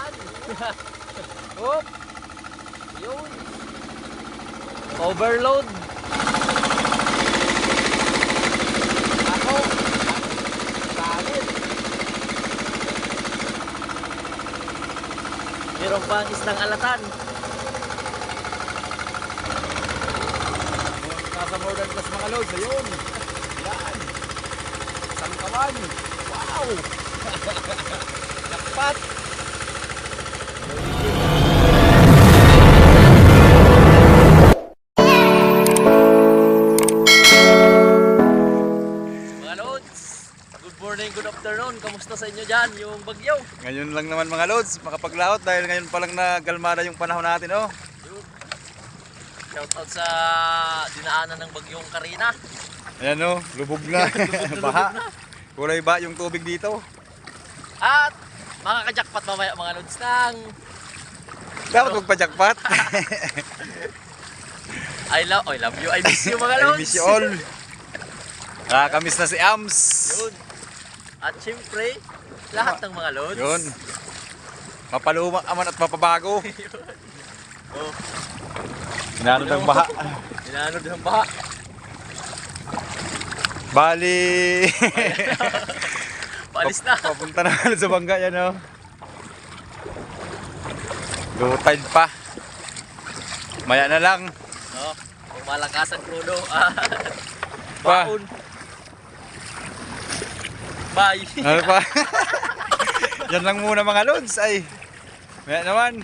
Yan. Oop. Yun. Overload. Ako. Kalit. Meron pang isang alatan. Nasa more than plus mga loads. Ayun. Yan. Sangkawan. Wow. Jackpot. Mga lods, good morning, good afternoon. Kamusta sa inyo dyan yung bagyo? Ngayon lang naman mga loads, makapaglaot dahil ngayon pa lang nagalmada yung panahon natin, oh. Shout out sa dinaanan ng bagyong Karina. Ayan, oh, lubog na. Baha. Kulay ba yung tubig dito? At makaka-jackpot mamaya mga lods ng Dapat magpa-jackpot. I love you, I miss you mga I lods. miss you all. Nakakamiss na si Ams. Yun. At syempre, lahat ng mga lods. Yun. Mapaluma aman at mapabago. Oh, Hinanod ng baha. dinanod ng baha. Bali. Paalis na. Papunta na sa bangga yan, oh. Low tide pa. Maya na lang. No, kung malakas ang krudo. Pa. Baon. Bye. Ano pa? Yan lang muna mga lods. Ay. Maya naman.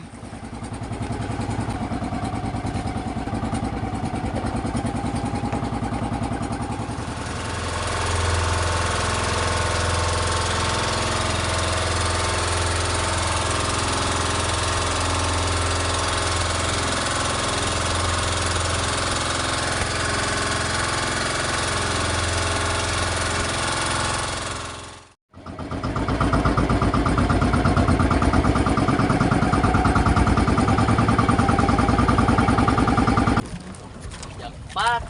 Jackpot.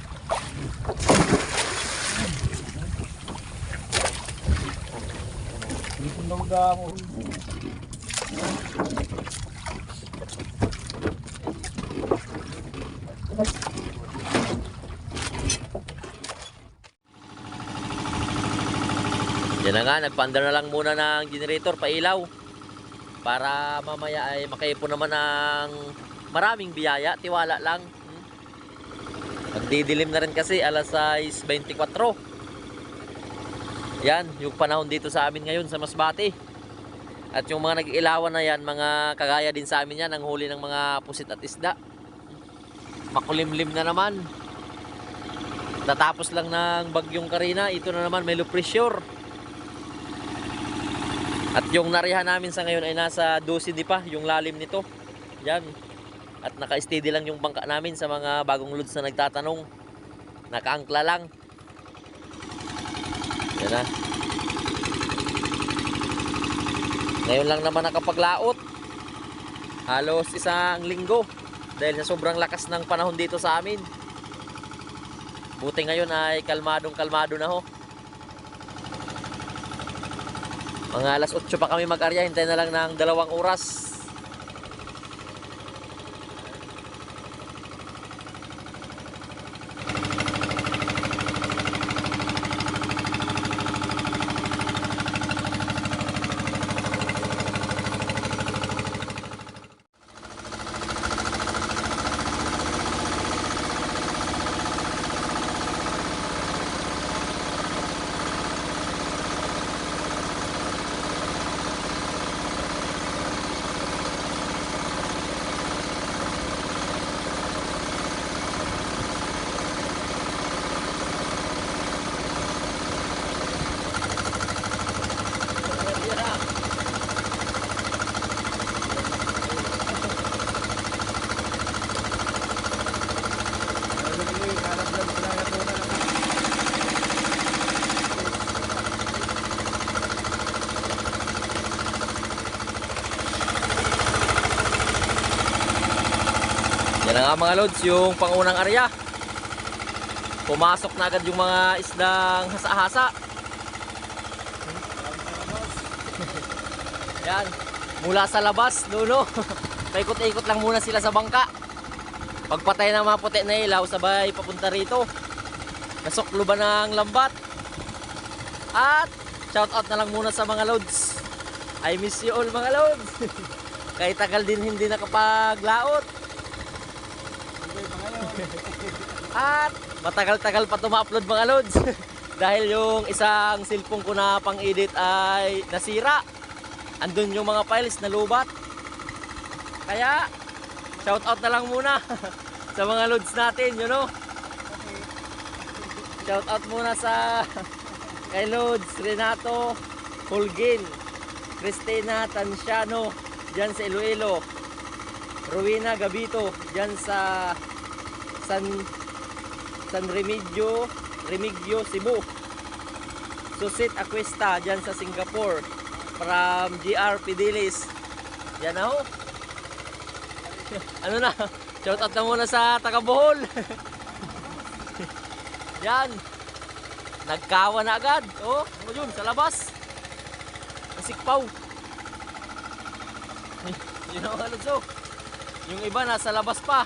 Yan na nga, nagpaandar na lang muna ng generator, pailaw. Para mamaya ay makaipon naman ng maraming biyaya, tiwala lang. Magdidilim na rin kasi, alas 6:24. Yan, yung panahon dito sa amin ngayon sa Masbate. At yung mga nag-iilawan na yan, mga kagaya din sa amin yan, ang huli ng mga pusit at isda. Makulimlim na naman. Natapos lang ng bagyong Karina, ito na naman may low pressure. At yung narihan namin sa ngayon ay nasa 12 di pa, yung lalim nito. Yan. At naka-steady lang yung bangka namin sa mga bagong loads na nagtatanong. Nakaangkla lang. Yan na. Ngayon lang naman nakapaglaot. Halos isang linggo. Dahil sa sobrang lakas ng panahon dito sa amin. Buti ngayon ay kalmadong kalmado na ho. Mga alas 8 pa kami mag-arya. Hintayin na lang ng 2 oras. Yan na nga mga lods, yung pangunang area. Pumasok na agad yung mga isdang hasa-hasa. Yan. mula sa labas, dulo. Paikot-ikot lang muna sila sa bangka. Pagpatay ng mga puti na ilaw, sabay papunta rito. Nasukluban ng lambat. At shoutout na lang muna sa mga loads. I miss you all mga loads. Kahit tagal din hindi nakapaglaot. Enjoy pa ngayon. At matagal-tagal pa tuma-upload mga loads. Dahil yung isang cellphone ko na pang-edit ay nasira. Andun yung mga files na lubat. Kaya shoutout na lang muna sa mga loads natin, you know. Shoutout muna sa kay Loads Renato Holguin, Cristina Tanciano dyan sa Iloilo, Rowena Gabito dyan sa San Remigio Cebu, Susit Aquesta dyan sa Singapore, from GR Pidilis yan ako. Ano na, shoutout na muna sa taga Bohol. Yan, nagkawa na agad. Oh, ano yun, sa labas. Nasikpaw. Yun ang ano, so. Yung iba nasa labas pa.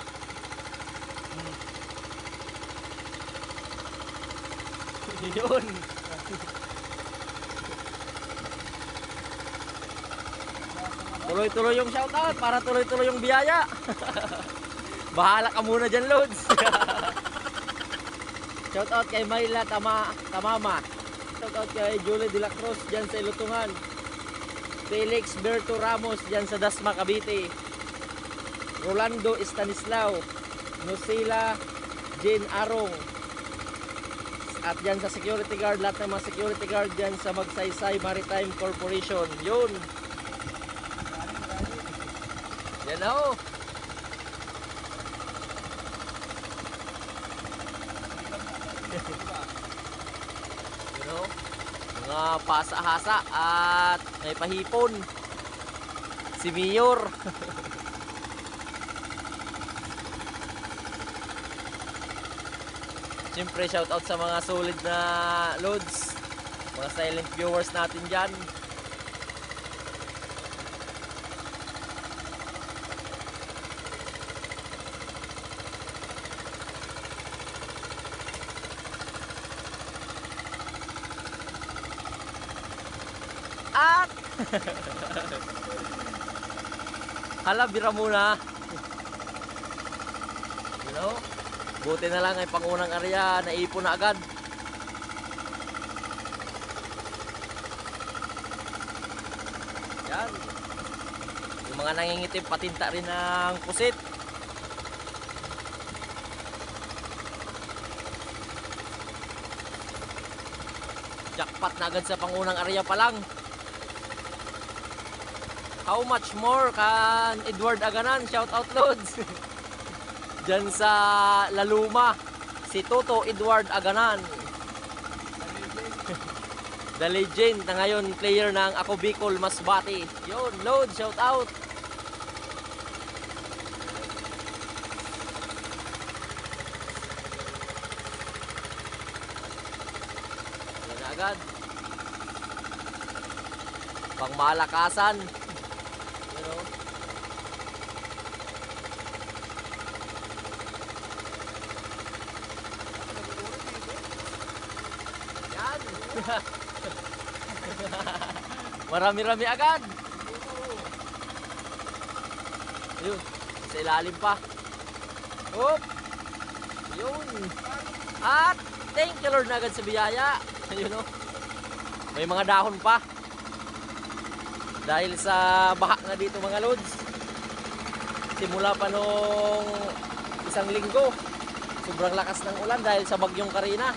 Yun. Tuloy-tuloy yung shoutout para tuloy-tuloy yung biyaya. Bahala ka muna dyan, Loads. Shoutout kay Mayla Tamama. Shoutout kay Julie de la Cruz dyan sa Ilutungan. Felix Berto Ramos dyan sa Dasma, Cavite. Rolando Estanislao. Nusila Jane Arong. At dyan sa security guard, lahat ng mga security guard dyan sa Magsaysay Maritime Corporation. Yun. Yan o. You know, mga pasa-hasa at may pahipon. Si Mayor. Siyempre shoutout sa mga solid na loads, mga silent viewers natin dyan. At hala, bira muna. You know, buti na lang ay pangunang area naipon na agad. Yan. Yung mga nangingitim patinta rin ng pusit. Jackpot na agad sa pangunang area pa lang. How much more kan Edward Aganan? Shout out, Loads. Diyan sa Laluma, si Toto Edward Aganan. The legend na ngayon player ng Ako Bicol Masbate. Yun, Loads, shout out. Yan na agad. Pangmalakasan. Marami-rami agad. Ayun, sa ilalim pa. Hop. Ayun. At thank you Lord na agad sa biyaya. Ayun, oh. May mga dahon pa. Dahil sa baha nga dito mga Loads. Simula pa nung isang linggo. Sobrang lakas ng ulan dahil sa bagyong Karina.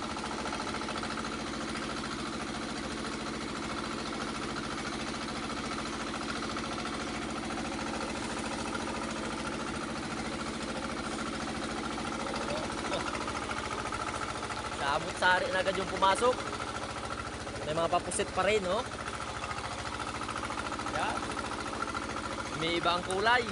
Abot-sari na agad yung pumasok. May mga papusit pa rin, no? Yan. May iba ang kulay.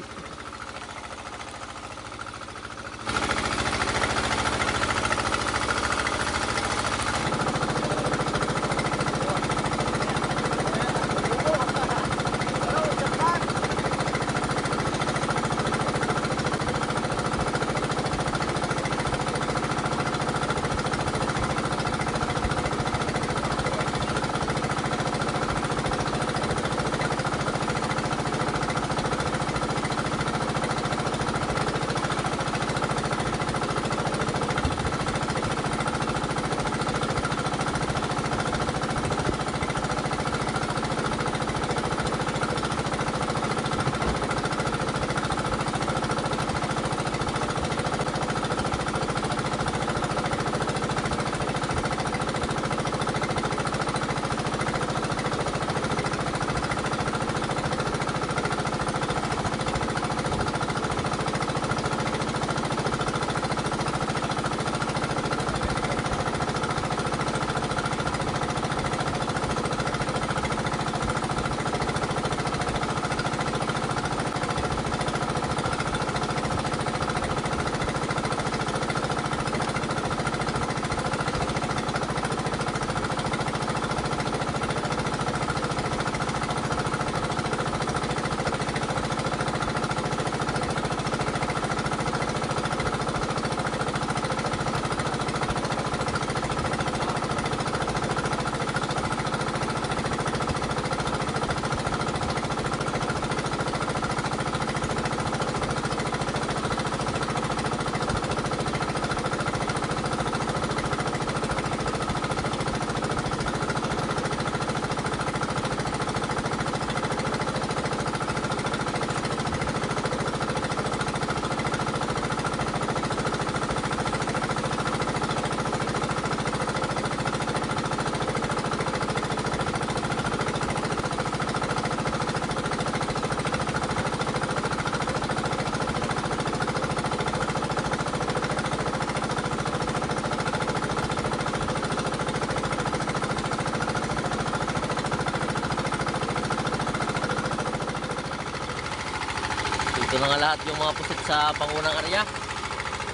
Ito na nga lahat yung mga pusit sa pangunang area.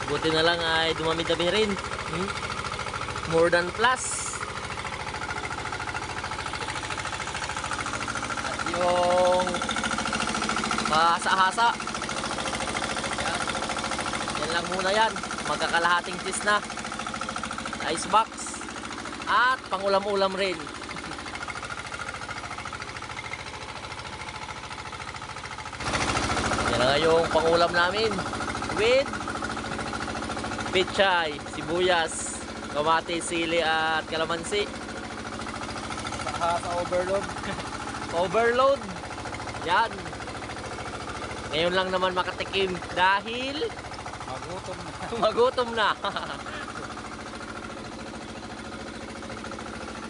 Buti na lang ay dumami-dami rin. More than plus. At yung hasa-hasa. Yan lang muna yan. Magkakalahating cheese na. Ice box. At pangulam-ulam rin. Yan na nga yung pangulam namin. With pechay, sibuyas, kamatis, sili at kalamansi. Sa overload. Overload. Yan. Ngayon lang naman makatikim dahil Magutom na. magutom na.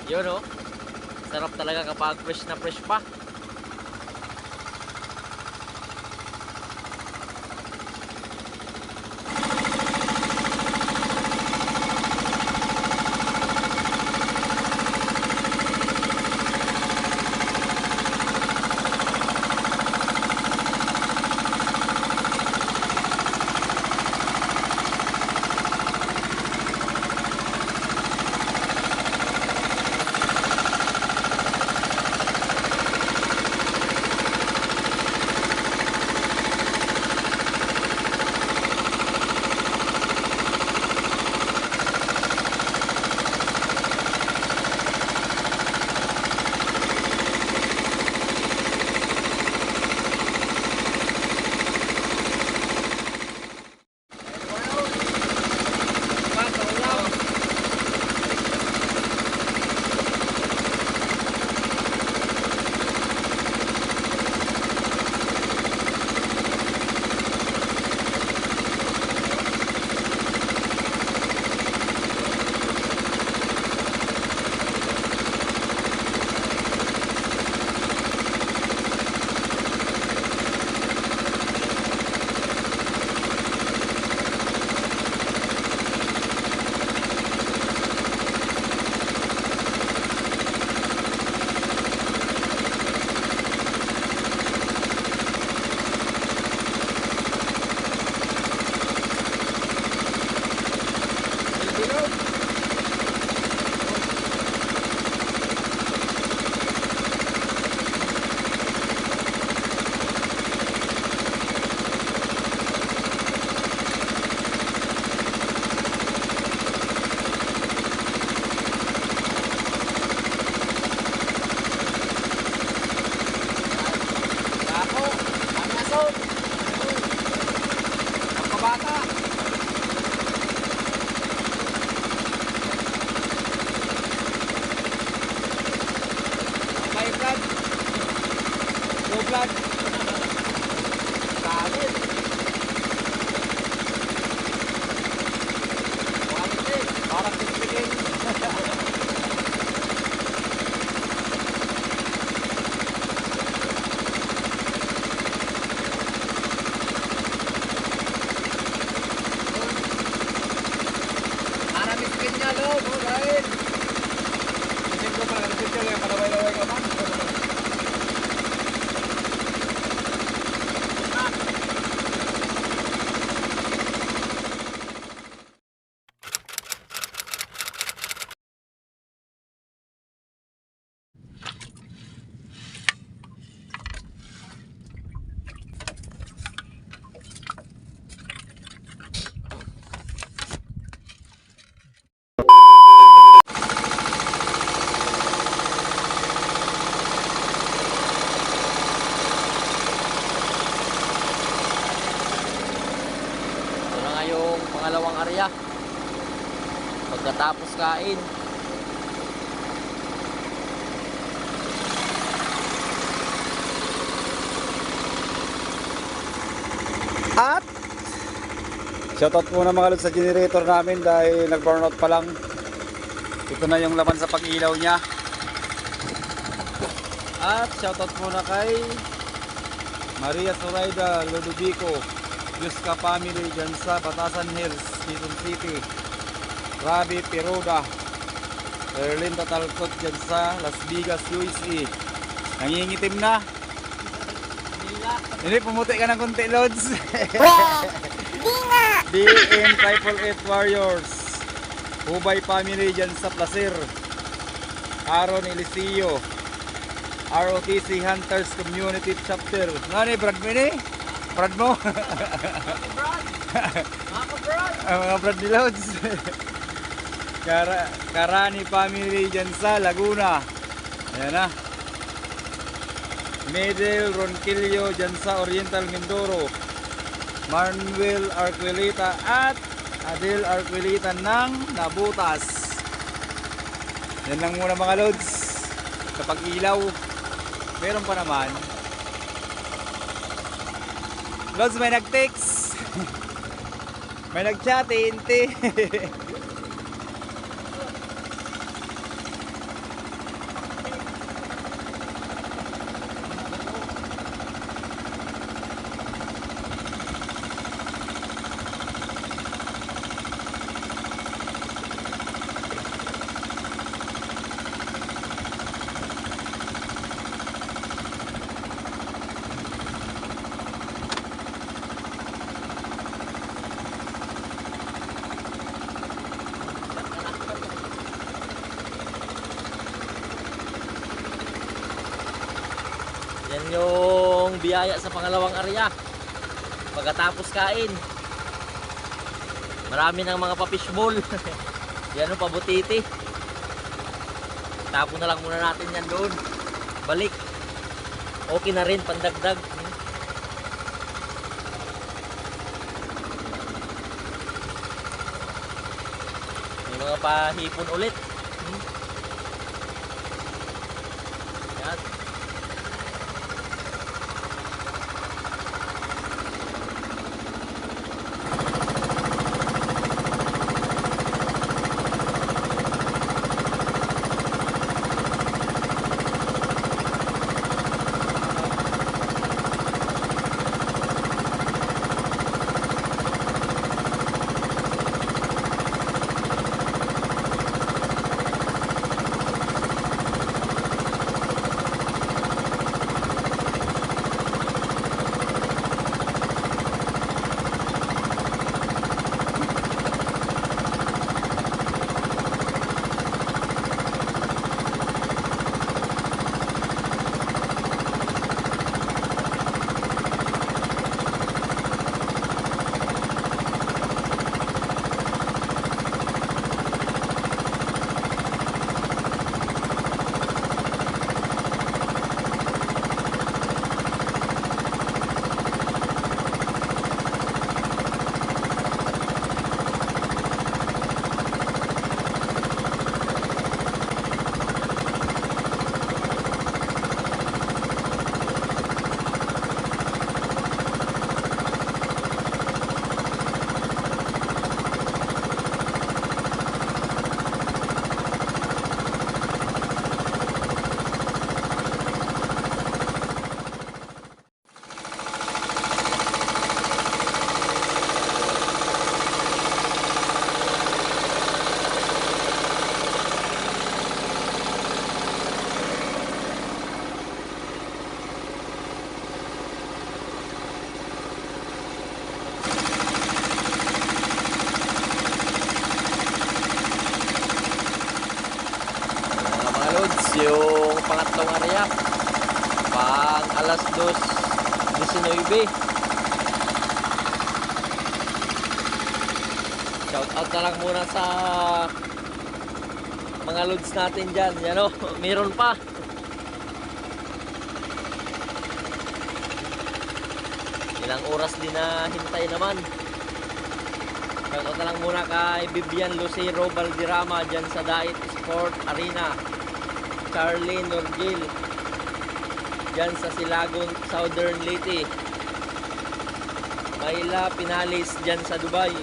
Yun oh. Sarap talaga kapag fresh na fresh pa. Vlog. Kanin. Parang pispilin. Parang pispilin niya, lo. Dahil. Isip ko pala, pispilin niya. Panaway-laway ka man. Pangalawang area pagkatapos kain. At shoutout muna mga lods sa generator namin dahil nag-burnout pa lang. Ito na yung laman sa pag-ilaw niya. At shoutout muna kay Maria Zoraida Ludovico, Yuska family dyan sa Batasan Hills, Quezon City. Rabi Peroda, Erlin Tatalcot dyan sa Las Vegas, USA. Nangingitim na. Hindi, pumuti ka ng konti, Lods. BM 588 Warriors. Hubay family dyan sa Placer. Aaron Eliseo. ROTC Hunters Community Chapter. Nani, Brad mo ini? Brad mo? Brad! Mga Brad! Mga Brad ni Lods. Karani family dyan sa Laguna. Ayan na. Medel Ronquillo dyan sa Oriental Mindoro. Manuel Arquelita at Adel Arquelita ng Nabutas. Yan lang muna mga Lods. Kapag ilaw, meron pa naman. Lods, may nag-text. May nag-chat, hindi. Yan yung biyaya sa pangalawang area. Pagkatapos kain, marami ng mga pa-fishball. Yan yung pabutiti. Tapon na lang muna natin yan doon. Balik. Okay na rin, pandagdag. May mga pahipon ulit. Yan. Yung pangatlong area pang alas 2:19. Shout out na lang muna sa mga loads natin dyan. Yan o, meron pa. Ilang oras din na hintay naman. Shout out na lang muna kay Bibian Lucero Valderrama dyan sa Dait Sport Arena. Charlie Norgil dyan sa Silagon, Southern Leyte. Mayla Pinalis dyan sa Dubai.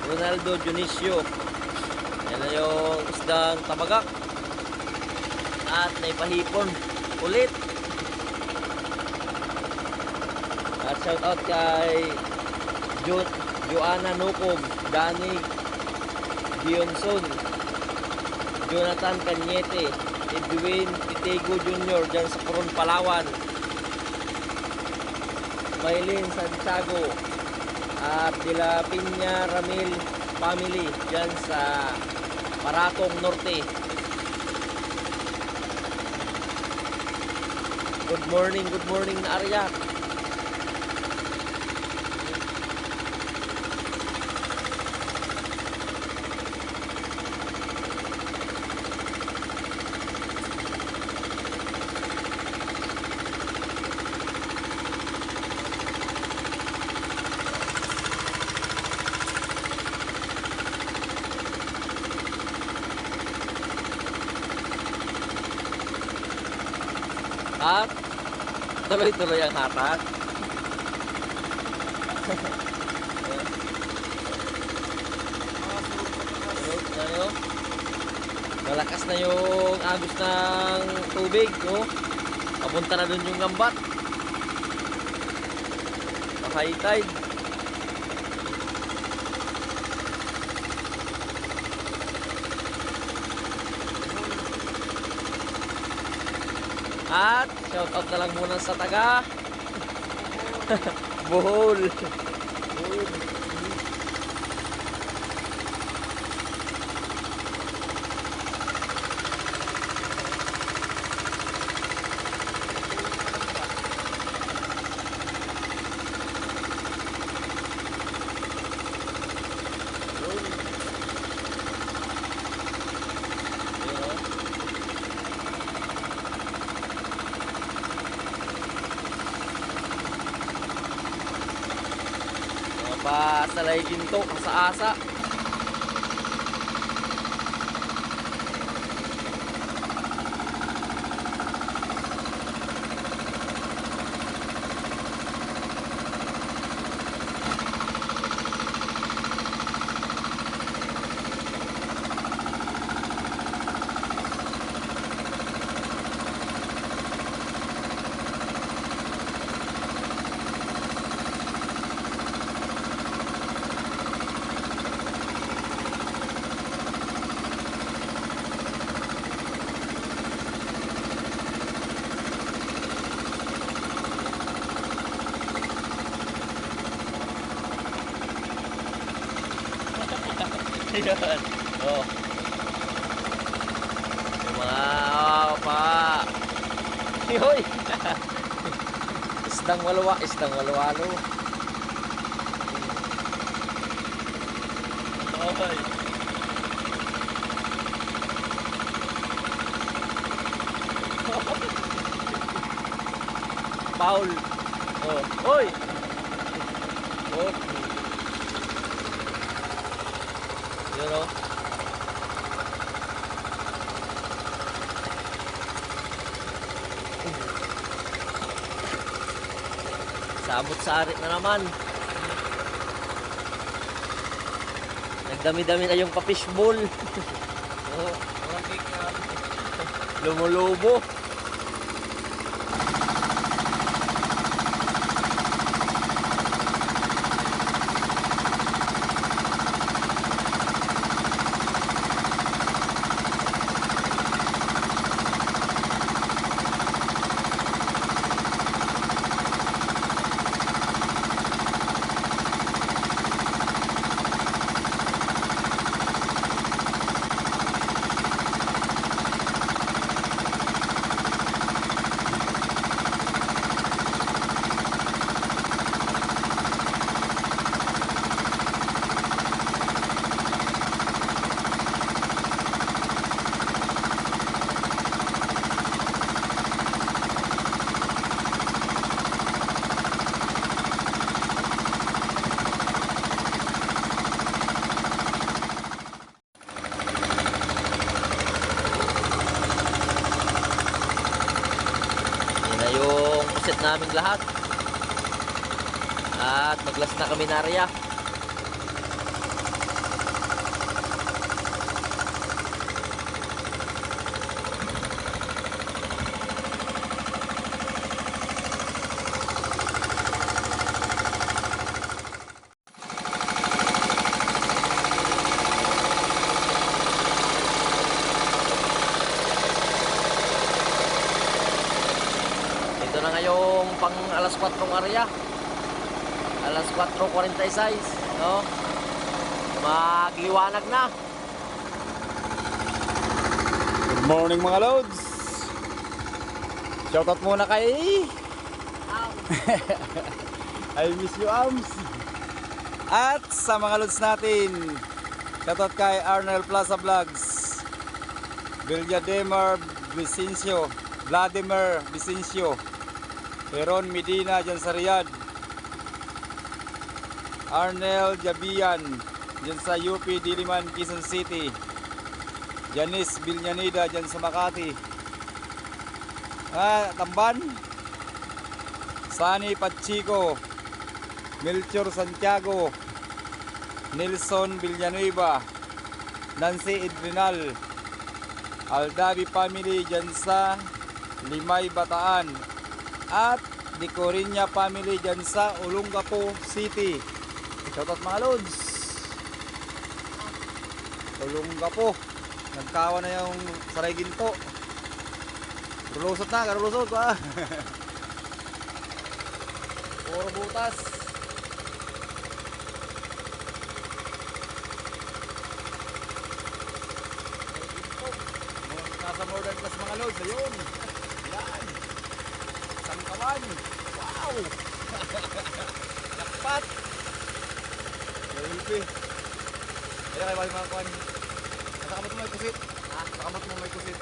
Ronaldo Junicio, yan na yung isdang tabagak at naipahipon ulit. At shout out kay Joanna Nukom, Danny Gionson, Jonathan Cañete, Edwin Pitego Jr. dyan sa Coron, Palawan. Maylin Santiago at De La Piña Ramil family dyan sa Paratong Norte. Good morning na Arya. At tuloy-tuloy ang hatak. Tulog na yun. Malakas na yung agos ng tubig, no? Papunta na dun yung lambat. High tide. At shout out na lang muna sa taga Bohol. Pasalay ginto sa asa. Yan. Oh. Yung mga Hoy. Isdang walwalo. Hoy. Paul. Oh. Hoy. Oh. Yun o. Samot-sarit na naman. Nagdami-dami na yung ka-fishbowl. Oh, lumulubo. Set namin lahat at maglas na kami na area. Ito na ngayong pang alas 4 ng area. Alas 4:46, no? Magliwanag na. Good morning mga loads. Shoutout muna kay I miss you Ams. At sa mga loads natin, shoutout kay Arnel Plaza Vlogs, Vladimir Vicencio, Heron Medina dyan sa Riyadh, Arnel Jabian dyan sa UP Diliman, Quezon City, Janice Villanida dyan sa Makati, Tamban, Sani Pachico, Melchor Santiago, Nelson Villanueva, Nancy Idrinal, Aldabi family dyan sa Limay, Bataan, at Di Corinya family dyan sa Olongapo City. Shoutout mga lods. Olongapo, nagkawa na yung saray ginto. Rulusot na, karulusot ko ah. Puro butas. Nasa modern class mga lods, ayun. Yan. Sangkawan. Wow. Jakpat. Lalulpi. Kaya kayo balik mga kuhan. Nakakamot mo may kusit. Nakakamot mo may kusit.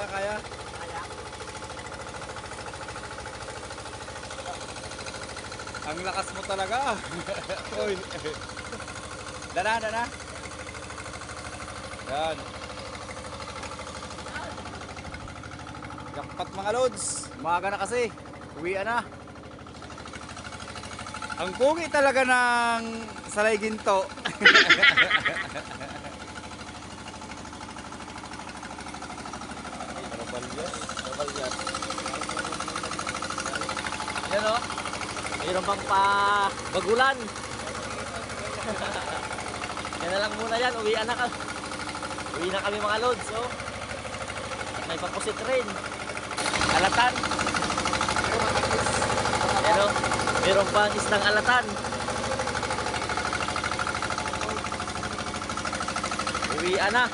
Kaya. Ang lakas mo talaga. Uy. Dana. Yan. Jackpot mga loads. Umaga na kasi. Uwian na. Ang pugi talaga ng salay ginto. Yan o. Mayroon pang bagulan. Yan na lang muna yan. Uwi na kami mga loads. So, may pagpusit rin. Alatan. Yan o. Mayroon pang isdang alatan. Uwi na.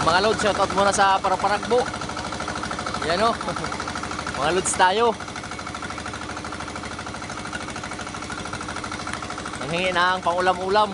Mga lods, shoutout muna sa Paraparagbo. Yan o. Mga lods tayo. Nanghingi na ang pangulam-ulam.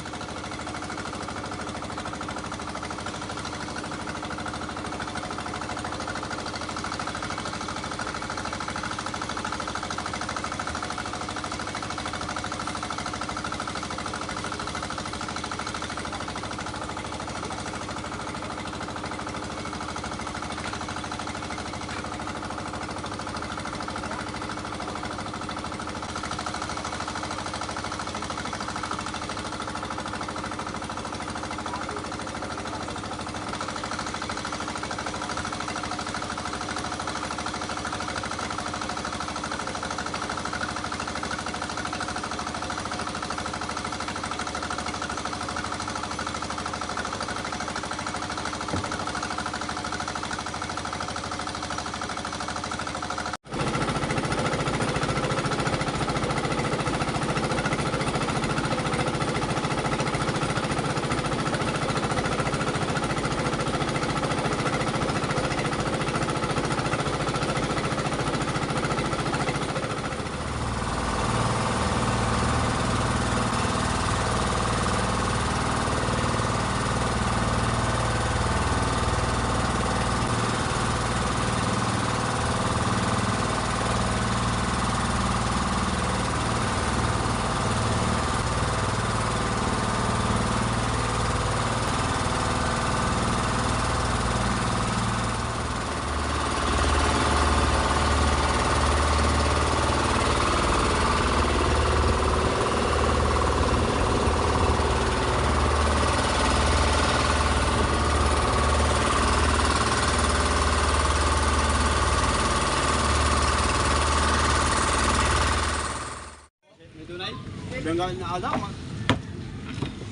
tunay. Bangga na adam.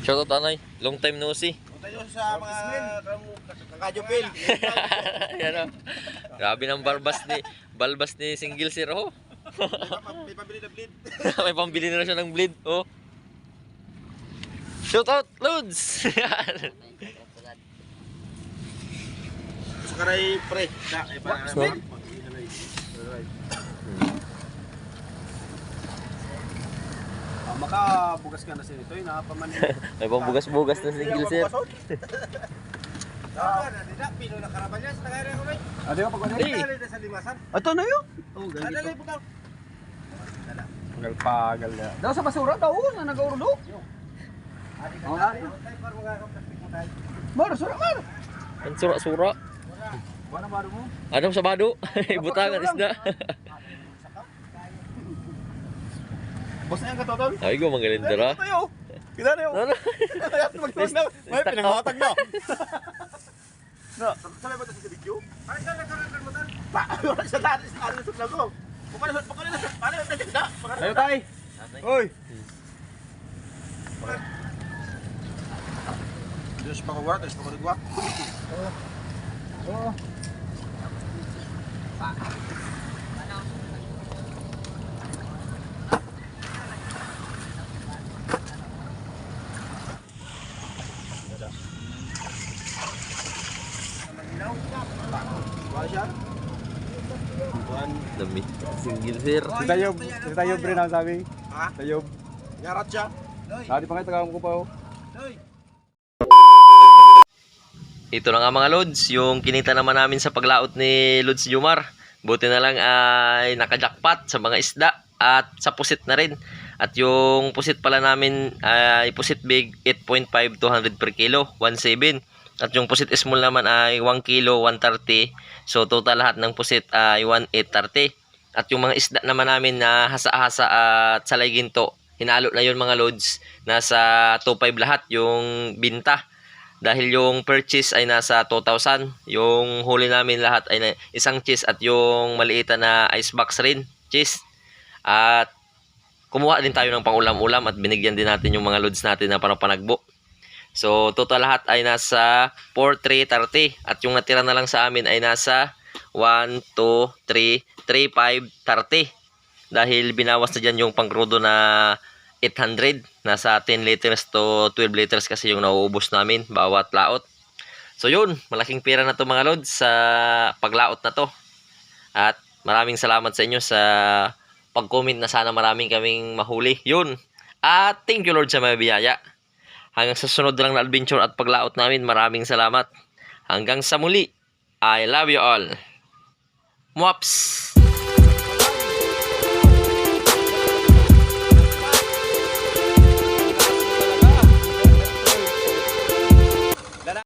Shoutout Anay. Long time no see. Tayo sa mga kakajupil. Yan o. Grabe ng balbas ni Single Sir oh. May pabili na bleed. May pambili na siya ng bleed oh. Shoutout Lods. Sakaray pre. Na ay para maka bugas ka na sa ito, napaman. May pambugas-bugas na Single Sir. Pino na karabanyas, tagare ko rin. Adi ko pag Sa limasan. Ato na yo. Oh, ganito. Pagal na. Daw sa basura daw na nag-urdo. Mar, sura mar. Ang sura-sura. Wala baro mo. Anong sabado? Butangan isda. Boss na yung katotol. Ay ko mangalindara. Tayo. Kita na yo. Ano? Magtawag na. May pinangmatag na. No, salay ba ito sa video? Ay, saan nagkaroon mo tan? Wala siya dati sa ano sa lago. Paano na. Ayo tay. Hoy. Diyos pa kuwat, diyos pa kuwat. Oh. Wala siya? Dami. Single Sir. Si tayo bre na sabi. Ha? Tayo. Yarat siya? Dati pa kayo tagam ko pa oh. Ito na nga mga Lods, yung kinita naman namin sa paglaot ni Lods Jumar. Buti na lang ay nakajakpat sa mga isda at sa pusit na rin. At yung pusit pala namin ay pusit big 8.5 200 per kilo, 1.7. At yung pusit small naman ay 1 kilo, 130. So total lahat ng pusit ay 1,830. At yung mga isda naman namin na hasa-hasa at salay ginto, hinalo na yun mga Lods. Nasa 2.5 lahat yung binta. Dahil yung purchase ay nasa 2,000. Yung huli namin lahat ay isang cheese at yung maliita na icebox rin. Cheese. At kumuha din tayo ng pangulam-ulam at binigyan din natin yung mga Lods natin na parang panagbo. So total lahat ay nasa 4,330. At yung natira na lang sa amin ay nasa 1, 2, 3, 3, 5, 30. Dahil binawas na dyan yung pangkrudo na 800, nasa 10 liters to 12 liters kasi yung nauubos namin bawat laot. So yun, malaking pera na to mga Lods sa paglaot na to. At maraming salamat sa inyo sa pag-comment na sana maraming kaming mahuli. Yun. At thank you Lord sa mga biyaya. Hanggang sa sunod lang na adventure at paglaot namin, maraming salamat. Hanggang sa muli. I love you all. Mwaps!